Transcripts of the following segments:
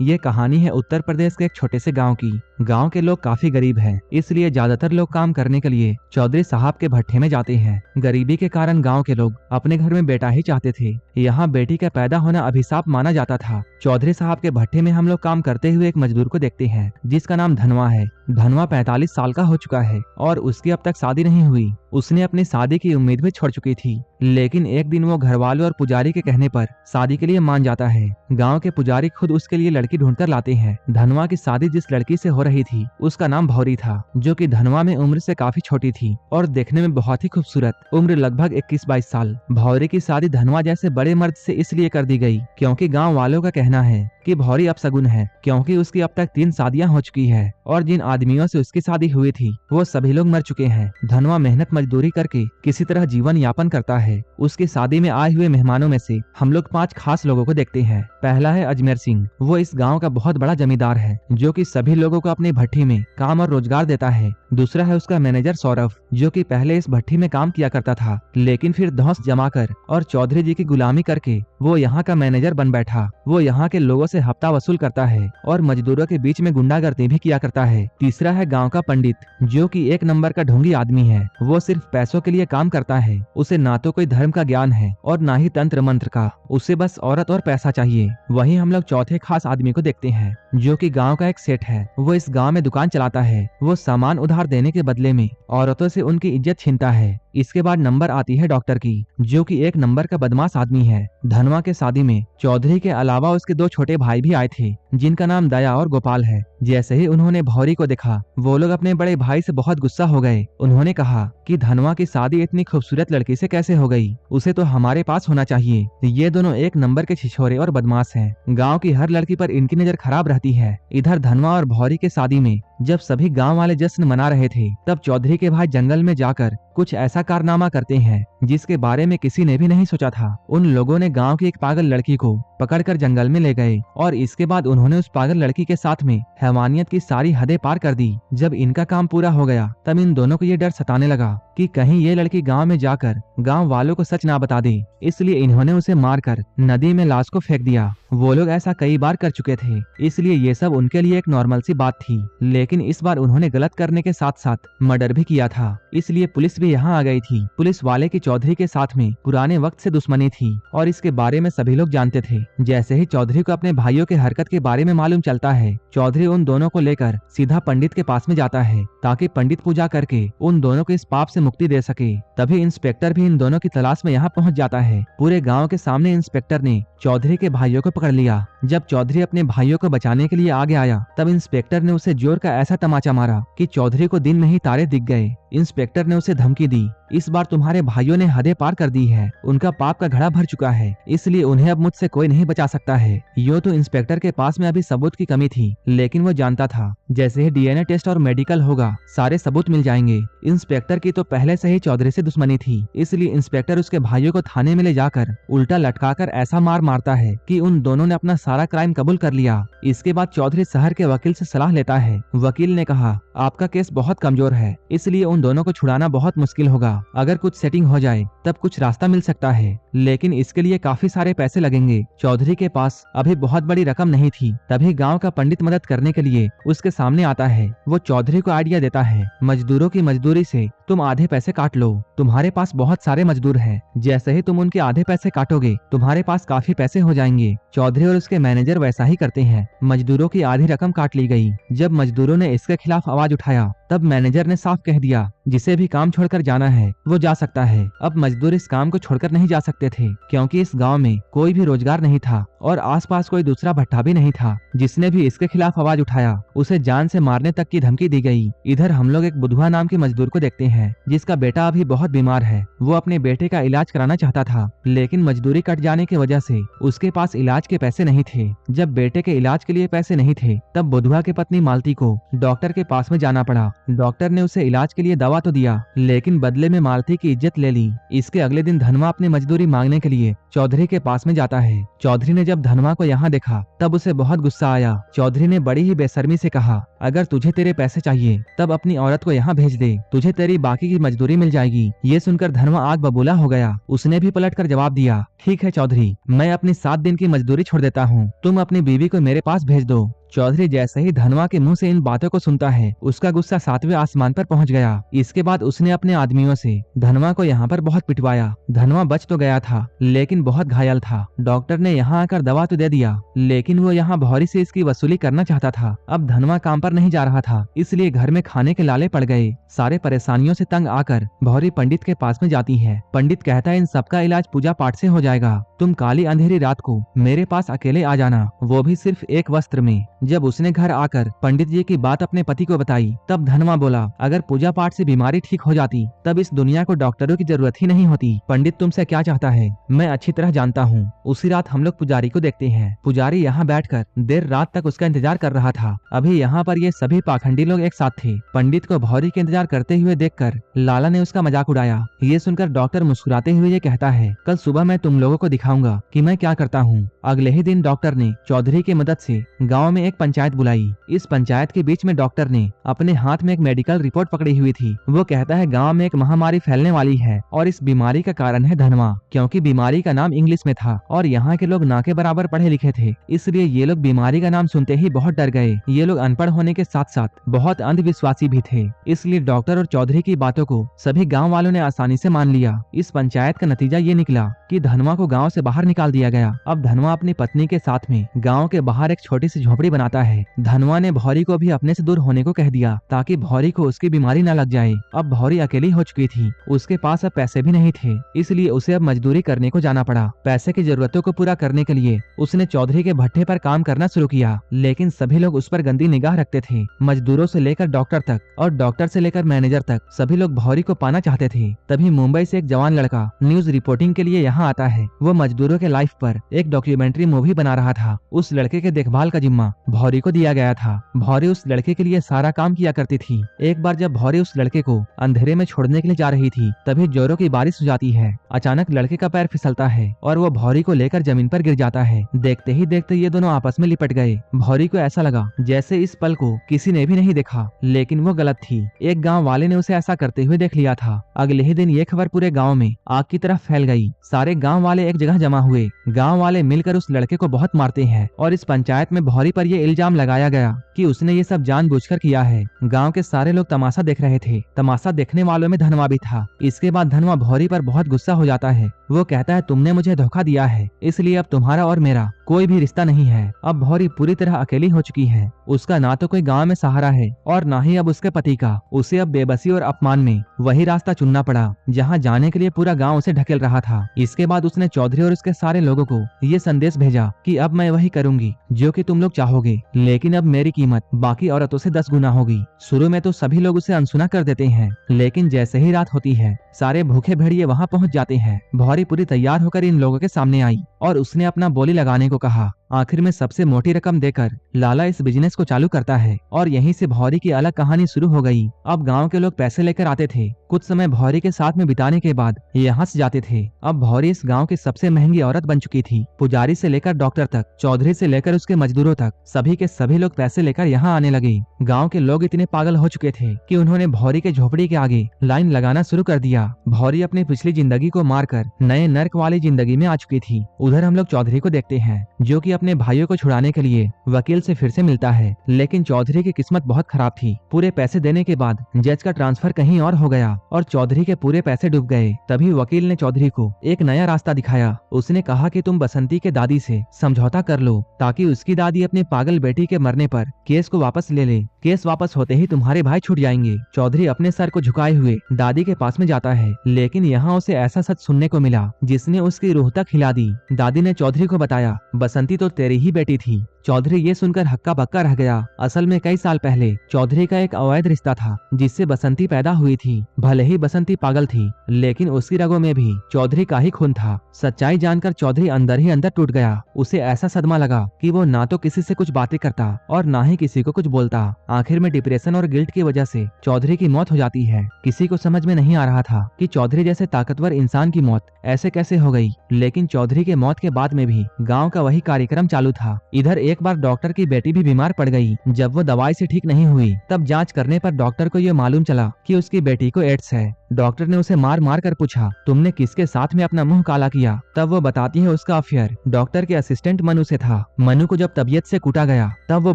ये कहानी है उत्तर प्रदेश के एक छोटे से गांव की। गांव के लोग काफी गरीब हैं, इसलिए ज्यादातर लोग काम करने के लिए चौधरी साहब के भट्ठे में जाते हैं। गरीबी के कारण गांव के लोग अपने घर में बेटा ही चाहते थे। यहाँ बेटी का पैदा होना अभिशाप माना जाता था। चौधरी साहब के भट्ठे में हम लोग काम करते हुए एक मजदूर को देखते हैं जिसका नाम धनवा है। धनवा 45 साल का हो चुका है और उसकी अब तक शादी नहीं हुई। उसने अपनी शादी की उम्मीद भी छोड़ चुकी थी, लेकिन एक दिन वो घरवालों और पुजारी के कहने पर शादी के लिए मान जाता है। गांव के पुजारी खुद उसके लिए लड़की ढूंढकर लाते हैं। धनवा की शादी जिस लड़की से हो रही थी उसका नाम भौरी था, जो कि धनवा में उम्र से काफी छोटी थी और देखने में बहुत ही खूबसूरत, उम्र लगभग 21-22 साल। भौरी की शादी धनवा जैसे बड़े मर्द से इसलिए कर दी गई क्योंकि गाँव वालों का कहना है कि भौरी अपशगुन है, क्योंकि उसकी अब तक 3 शादियां हो चुकी है और जिन आदमियों से उसकी शादी हुई थी वो सभी लोग मर चुके हैं। धनवा मेहनत मजदूरी करके किसी तरह जीवन यापन करता है। उसकी शादी में आए हुए मेहमानों में से हम लोग 5 खास लोगों को देखते हैं। पहला है अजमेर सिंह। वो इस गांव का बहुत बड़ा जमींदार है, जो कि सभी लोगों को अपनी भट्टी में काम और रोजगार देता है। दूसरा है उसका मैनेजर सौरभ, जो कि पहले इस भट्टी में काम किया करता था, लेकिन फिर धौंस जमाकर और चौधरी जी की गुलामी करके वो यहाँ का मैनेजर बन बैठा। वो यहाँ के लोगों से हफ्ता वसूल करता है और मजदूरों के बीच में गुंडागर्दी भी किया करता है। तीसरा है गांव का पंडित, जो कि एक नंबर का ढोंगी आदमी है। वो सिर्फ पैसों के लिए काम करता है। उसे ना तो कोई धर्म का ज्ञान है और ना ही तंत्र मंत्र का। उसे बस औरत और पैसा चाहिए। वहीं हम लोग चौथे खास आदमी को देखते हैं, जो कि गांव का एक सेठ है। वो इस गांव में दुकान चलाता है। वो सामान उधार देने के बदले में औरतों से उनकी इज्जत छीनता है। इसके बाद नंबर आती है डॉक्टर की, जो कि एक नंबर का बदमाश आदमी है। धनवा के शादी में चौधरी के अलावा उसके 2 छोटे भाई भी आए थे, जिनका नाम दया और गोपाल है। जैसे ही उन्होंने भौरी को देखा, वो लोग अपने बड़े भाई से बहुत गुस्सा हो गए। उन्होंने कहा कि धनवा की शादी इतनी खूबसूरत लड़की से कैसे हो गई, उसे तो हमारे पास होना चाहिए। ये दोनों एक नंबर के छिछोरे और बदमाश हैं। गांव की हर लड़की पर इनकी नजर खराब रहती है। इधर धनवा और भौरी के शादी में जब सभी गांव वाले जश्न मना रहे थे, तब चौधरी के भाई जंगल में जाकर कुछ ऐसा कारनामा करते हैं जिसके बारे में किसी ने भी नहीं सोचा था। उन लोगों ने गांव की एक पागल लड़की को पकड़कर जंगल में ले गए और इसके बाद उन्होंने उस पागल लड़की के साथ में हैवानियत की सारी हदें पार कर दी। जब इनका काम पूरा हो गया, तब इन दोनों को ये डर सताने लगा कि कहीं ये लड़की गांव में जाकर गांव वालों को सच ना बता दे। इसलिए इन्होंने उसे मारकर नदी में लाश को फेंक दिया। वो लोग ऐसा कई बार कर चुके थे, इसलिए ये सब उनके लिए एक नॉर्मल सी बात थी। लेकिन इस बार उन्होंने गलत करने के साथ साथ मर्डर भी किया था, इसलिए पुलिस भी यहाँ आ गई थी। पुलिस वाले की चौधरी के साथ में पुराने वक्त से दुश्मनी थी और इसके बारे में सभी लोग जानते थे। जैसे ही चौधरी को अपने भाइयों के हरकत के बारे में मालूम चलता है, चौधरी उन दोनों को लेकर सीधा पंडित के पास में जाता है, ताकि पंडित पूजा करके उन दोनों को इस पाप से मुक्ति दे सके। तभी इंस्पेक्टर भी इन दोनों की तलाश में यहाँ पहुँच जाता है। पूरे गाँव के सामने इंस्पेक्टर ने चौधरी के भाइयों को पकड़ लिया। जब चौधरी अपने भाइयों को बचाने के लिए आगे आया, तब इंस्पेक्टर ने उसे जोर का ऐसा तमाचा मारा कि चौधरी को दिन में ही तारे दिख गए। इंस्पेक्टर ने उसे धमकी दी, इस बार तुम्हारे भाइयों ने हदें पार कर दी है, उनका पाप का घड़ा भर चुका है, इसलिए उन्हें अब मुझसे कोई नहीं बचा सकता है। यो तो इंस्पेक्टर के पास में अभी सबूत की कमी थी, लेकिन वो जानता था जैसे ही डीएनए टेस्ट और मेडिकल होगा, सारे सबूत मिल जाएंगे। इंस्पेक्टर की तो पहले से ही चौधरी से दुश्मनी थी, इसलिए इंस्पेक्टर उसके भाइयों को थाने में ले जाकर उल्टा लटकाकर ऐसा मार मारता है कि उन दोनों ने अपना सारा क्राइम कबूल कर लिया। इसके बाद चौधरी शहर के वकील से सलाह लेता है। वकील ने कहा, आपका केस बहुत कमजोर है, इसलिए उन दोनों को छुड़ाना बहुत मुश्किल होगा। अगर कुछ सेटिंग हो जाए तब कुछ रास्ता मिल सकता है, लेकिन इसके लिए काफी सारे पैसे लगेंगे। चौधरी के पास अभी बहुत बड़ी रकम नहीं थी। तभी गांव का पंडित मदद करने के लिए उसके सामने आता है। वो चौधरी को आइडिया देता है, मजदूरों की मजदूरी से तुम आधे पैसे काट लो, तुम्हारे पास बहुत सारे मजदूर हैं। जैसे ही तुम उनके आधे पैसे काटोगे, तुम्हारे पास काफी पैसे हो जाएंगे। चौधरी और उसके मैनेजर वैसा ही करते हैं। मजदूरों की आधी रकम काट ली गई। जब मजदूरों ने इसके खिलाफ आवाज उठाया, तब मैनेजर ने साफ कह दिया, जिसे भी काम छोड़कर जाना है वो जा सकता है। अब मजदूर इस काम को छोड़कर नहीं जा सकते थे, क्योंकि इस गांव में कोई भी रोजगार नहीं था और आसपास कोई दूसरा भट्ठा भी नहीं था। जिसने भी इसके खिलाफ आवाज उठाया, उसे जान से मारने तक की धमकी दी गई। इधर हम लोग एक बुधवा नाम के मजदूर को देखते हैं, जिसका बेटा अभी बहुत बीमार है। वो अपने बेटे का इलाज कराना चाहता था, लेकिन मजदूरी कट जाने की वजह से उसके पास इलाज के पैसे नहीं थे। जब बेटे के इलाज के लिए पैसे नहीं थे, तब बुधवा की पत्नी मालती को डॉक्टर के पास में जाना पड़ा। डॉक्टर ने उसे इलाज के लिए दवा तो दिया, लेकिन बदले में मालती की इज्जत ले ली। इसके अगले दिन धनवा अपनी मजदूरी मांगने के लिए चौधरी के पास में जाता है। चौधरी ने जब धनवा को यहाँ देखा, तब उसे बहुत गुस्सा आया। चौधरी ने बड़ी ही बेशर्मी से कहा, अगर तुझे तेरे पैसे चाहिए तब अपनी औरत को यहाँ भेज दे, तुझे तेरी बाकी की मजदूरी मिल जाएगी। ये सुनकर धनवा आग बबूला हो गया। उसने भी पलट कर जवाब दिया, ठीक है चौधरी, मैं अपनी 7 दिन की मजदूरी छोड़ देता हूँ, तुम अपनी बीवी को मेरे पास भेज दो। चौधरी जैसे ही धनवा के मुंह से इन बातों को सुनता है, उसका गुस्सा 7वें आसमान पर पहुंच गया। इसके बाद उसने अपने आदमियों से धनवा को यहाँ पर बहुत पिटवाया। धनवा बच तो गया था लेकिन बहुत घायल था। डॉक्टर ने यहाँ आकर दवा तो दे दिया लेकिन वो यहाँ भौरी से इसकी वसूली करना चाहता था। अब धनवा काम पर नहीं जा रहा था, इसलिए घर में खाने के लाले पड़ गए। सारे परेशानियों से तंग आकर भौरी पंडित के पास में जाती है। पंडित कहता है इन सबका इलाज पूजा पाठ से हो जाएगा, तुम काली अंधेरी रात को मेरे पास अकेले आ जाना, वो भी सिर्फ एक वस्त्र में। जब उसने घर आकर पंडित जी की बात अपने पति को बताई तब धनवा बोला, अगर पूजा पाठ से बीमारी ठीक हो जाती तब इस दुनिया को डॉक्टरों की जरूरत ही नहीं होती। पंडित तुमसे क्या चाहता है मैं अच्छी तरह जानता हूँ। उसी रात हम लोग पुजारी को देखते हैं। पुजारी यहाँ बैठकर देर रात तक उसका इंतजार कर रहा था। अभी यहाँ पर ये सभी पाखंडी लोग एक साथ थे। पंडित को भौरी के इंतजार करते हुए देखकर लाला ने उसका मजाक उड़ाया। ये सुनकर डॉक्टर मुस्कुराते हुए ये कहता है, कल सुबह मैं तुम लोगों को दिखाऊंगा कि मैं क्या करता हूँ। अगले ही दिन डॉक्टर ने चौधरी की मदद से गाँव में एक पंचायत बुलाई। इस पंचायत के बीच में डॉक्टर ने अपने हाथ में एक मेडिकल रिपोर्ट पकड़ी हुई थी। वो कहता है गांव में एक महामारी फैलने वाली है और इस बीमारी का कारण है धनवा, क्योंकि बीमारी का नाम इंग्लिश में था और यहाँ के लोग ना के बराबर पढ़े लिखे थे, इसलिए ये लोग बीमारी का नाम सुनते ही बहुत डर गए। ये लोग अनपढ़ होने के साथ साथ बहुत अंधविश्वासी भी थे, इसलिए डॉक्टर और चौधरी की बातों को सभी गाँव वालों ने आसानी से मान लिया। इस पंचायत का नतीजा ये निकला कि धनवा को गाँव से बाहर निकाल दिया गया। अब धनवा अपनी पत्नी के साथ में गाँव के बाहर एक छोटी सी झोपड़ी बनाता है। धनवा ने भौरी को भी अपने से दूर होने को कह दिया ताकि भौरी को उसकी बीमारी न लग जाए। अब भौरी अकेली हो चुकी थी, उसके पास अब पैसे भी नहीं थे, इसलिए उसे अब मजदूरी करने को जाना पड़ा। पैसे की जरूरतों को पूरा करने के लिए उसने चौधरी के भट्टे पर काम करना शुरू किया, लेकिन सभी लोग उस पर गंदी निगाह रखते थे। मजदूरों से लेकर डॉक्टर तक और डॉक्टर से लेकर मैनेजर तक सभी लोग भौरी को पाना चाहते थे। तभी मुंबई से एक जवान लड़का न्यूज रिपोर्टिंग के लिए यहाँ आता है। वो मजदूरों के लाइफ पर एक डॉक्यूमेंट्री मूवी बना रहा था। उस लड़के के देखभाल का जिम्मा भौरी को दिया गया था। भौरी उस लड़के के लिए सारा काम किया करती थी। एक बार जब भौरी उस लड़के को अंधेरे में छोड़ने के लिए जा रही थी तभी जोरों की बारिश हो जाती है। अचानक लड़के का पैर फिसलता है और वो भौरी को लेकर जमीन पर गिर जाता है। देखते ही देखते ये दोनों आपस में लिपट गए। भौरी को ऐसा लगा जैसे इस पल को किसी ने भी नहीं देखा, लेकिन वो गलत थी। एक गाँव वाले ने उसे ऐसा करते हुए देख लिया था। अगले ही दिन ये खबर पूरे गाँव में आग की तरह फैल गई। सारे गाँव वाले एक जगह जमा हुए। गाँव वाले मिलकर उस लड़के को बहुत मारते हैं और इस पंचायत में भौरी पर ये इल्जाम लगाया गया कि उसने ये सब जानबूझकर किया है। गांव के सारे लोग तमाशा देख रहे थे। तमाशा देखने वालों में धनवा भी था। इसके बाद धनवा भौरी पर बहुत गुस्सा हो जाता है। वो कहता है तुमने मुझे धोखा दिया है, इसलिए अब तुम्हारा और मेरा कोई भी रिश्ता नहीं है। अब भौरी पूरी तरह अकेली हो चुकी है। उसका ना तो कोई गांव में सहारा है और ना ही अब उसके पति का। उसे अब बेबसी और अपमान में वही रास्ता चुनना पड़ा जहाँ जाने के लिए पूरा गाँव उसे ढकेल रहा था। इसके बाद उसने चौधरी और उसके सारे लोगों को ये संदेश भेजा कि अब मैं वही करूंगी जो कि तुम लोग चाहोगे, लेकिन अब मेरी कीमत बाकी औरतों से 10 गुना होगी। शुरू में तो सभी लोग उसे अनसुना कर देते हैं, लेकिन जैसे ही रात होती है सारे भूखे भेड़िए वहाँ पहुँच जाते हैं। भौरी पूरी तैयार होकर इन लोगों के सामने आई और उसने अपना बोली लगाने को कहा। आखिर में सबसे मोटी रकम देकर लाला इस बिजनेस को चालू करता है और यहीं से भौरी की अलग कहानी शुरू हो गई। अब गांव के लोग पैसे लेकर आते थे। कुछ समय भौरी के साथ में बिताने के बाद यहाँ से जाते थे। अब भौरी इस गांव की सबसे महंगी औरत बन चुकी थी। पुजारी से लेकर डॉक्टर तक, चौधरी से लेकर उसके मजदूरों तक, सभी के सभी लोग पैसे लेकर यहाँ आने लगे। गाँव के लोग इतने पागल हो चुके थे कि उन्होंने भौरी के झोपड़ी के आगे लाइन लगाना शुरू कर दिया। भौरी अपनी पिछली जिंदगी को मारकर नए नर्क वाली जिंदगी में आ चुकी थी। उधर हम लोग चौधरी को देखते हैं जो कि अपने भाइयों को छुड़ाने के लिए वकील से फिर से मिलता है, लेकिन चौधरी की किस्मत बहुत खराब थी। पूरे पैसे देने के बाद जज का ट्रांसफर कहीं और हो गया और चौधरी के पूरे पैसे डूब गए। तभी वकील ने चौधरी को एक नया रास्ता दिखाया। उसने कहा कि तुम बसंती के दादी से समझौता कर लो ताकि उसकी दादी अपने पागल बेटी के मरने पर केस को वापस ले ले। केस वापस होते ही तुम्हारे भाई छूट जाएंगे। चौधरी अपने सर को झुकाए हुए दादी के पास में जाता है, लेकिन यहाँ उसे ऐसा सच सुनने को मिला जिसने उसकी रूह तक हिला दी। दादी ने चौधरी को बताया, बसंती तो तेरी ही बेटी थी। चौधरी ये सुनकर हक्का बक्का रह गया। असल में कई साल पहले चौधरी का एक अवैध रिश्ता था जिससे बसंती पैदा हुई थी। भले ही बसंती पागल थी, लेकिन उसकी रगों में भी चौधरी का ही खून था। सच्चाई जानकर चौधरी अंदर ही अंदर टूट गया। उसे ऐसा सदमा लगा कि वो ना तो किसी से कुछ बातें करता और ना ही किसी को कुछ बोलता। आखिर में डिप्रेशन और गिल्ट की वजह से चौधरी की मौत हो जाती है। किसी को समझ में नहीं आ रहा था कि चौधरी जैसे ताकतवर इंसान की मौत ऐसे कैसे हो गई, लेकिन चौधरी के मौत मौत के बाद में भी गाँव का वही कार्यक्रम चालू था। इधर एक बार डॉक्टर की बेटी भी बीमार पड़ गई। जब वो दवाई से ठीक नहीं हुई तब जांच करने पर डॉक्टर को ये मालूम चला कि उसकी बेटी को एड्स है। डॉक्टर ने उसे मार मार कर पूछा, तुमने किसके साथ में अपना मुंह काला किया? तब वो बताती है उसका अफेयर डॉक्टर के असिस्टेंट मनु से था। मनु को जब तबीयत से कूटा गया तब वो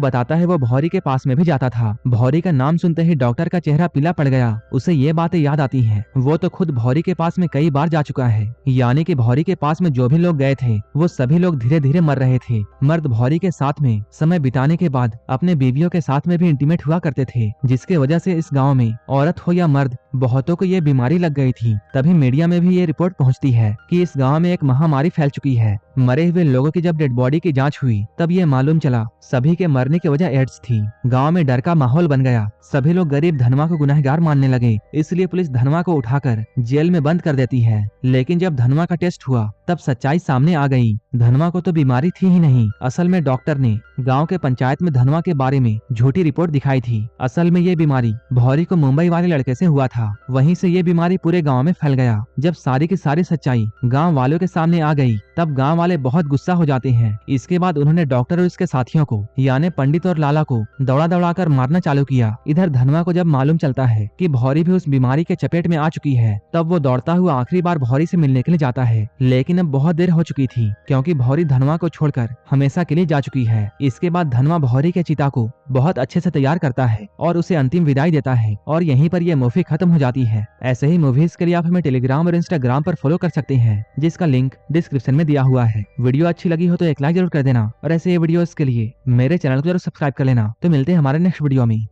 बताता है वो भौरी के पास में भी जाता था। भौरी का नाम सुनते ही डॉक्टर का चेहरा पीला पड़ गया। उसे ये बातें याद आती हैं। वो तो खुद भौरी के पास में कई बार जा चुका है। यानी कि भौरी के पास में जो भी लोग गए थे वो सभी लोग धीरे धीरे मर रहे थे। मर्द भौरी के साथ में समय बिताने के बाद अपने बीवियों के साथ में भी इंटीमेट हुआ करते थे, जिसके वजह से इस गाँव में औरत हो या मर्द बहुतों को ये बीमारी लग गई थी। तभी मीडिया में भी ये रिपोर्ट पहुंचती है कि इस गांव में एक महामारी फैल चुकी है। मरे हुए लोगों की जब डेड बॉडी की जांच हुई तब ये मालूम चला सभी के मरने की वजह एड्स थी। गांव में डर का माहौल बन गया। सभी लोग गरीब धनवा को गुनहगार मानने लगे। इसलिए पुलिस धनवा को उठाकर जेल में बंद कर देती है। लेकिन जब धनवा का टेस्ट हुआ तब सच्चाई सामने आ गई। धनवा को तो बीमारी थी ही नहीं। असल में डॉक्टर ने गाँव के पंचायत में धनवा के बारे में झूठी रिपोर्ट दिखाई थी। असल में ये बीमारी भौरी को मुंबई वाले लड़के से हुआ था। वहीं से ये बीमारी पूरे गांव में फैल गया। जब सारी की सारी सच्चाई गांव वालों के सामने आ गई तब गांव वाले बहुत गुस्सा हो जाते हैं। इसके बाद उन्होंने डॉक्टर और उसके साथियों को यानी पंडित और लाला को दौड़ा दौड़ा कर मारना चालू किया। इधर धनवा को जब मालूम चलता है कि भौरी भी उस बीमारी के चपेट में आ चुकी है तब वो दौड़ता हुआ आखिरी बार भौरी से मिलने के लिए जाता है। लेकिन अब बहुत देर हो चुकी थी क्योंकि भौरी धनवा को छोड़कर हमेशा के लिए जा चुकी है। इसके बाद धनवा भौरी के चिता को बहुत अच्छे से तैयार करता है और उसे अंतिम विदाई देता है और यहीं पर यह मूवी खत्म हो जाती है। ऐसे ही मूवीज के लिए आप हमें टेलीग्राम और इंस्टाग्राम पर फॉलो कर सकते हैं, जिसका लिंक डिस्क्रिप्शन में दिया हुआ है। वीडियो अच्छी लगी हो तो एक लाइक जरूर कर देना और ऐसे वीडियोस के लिए मेरे चैनल को जरूर सब्सक्राइब कर लेना। तो मिलते हैं हमारे नेक्स्ट वीडियो में।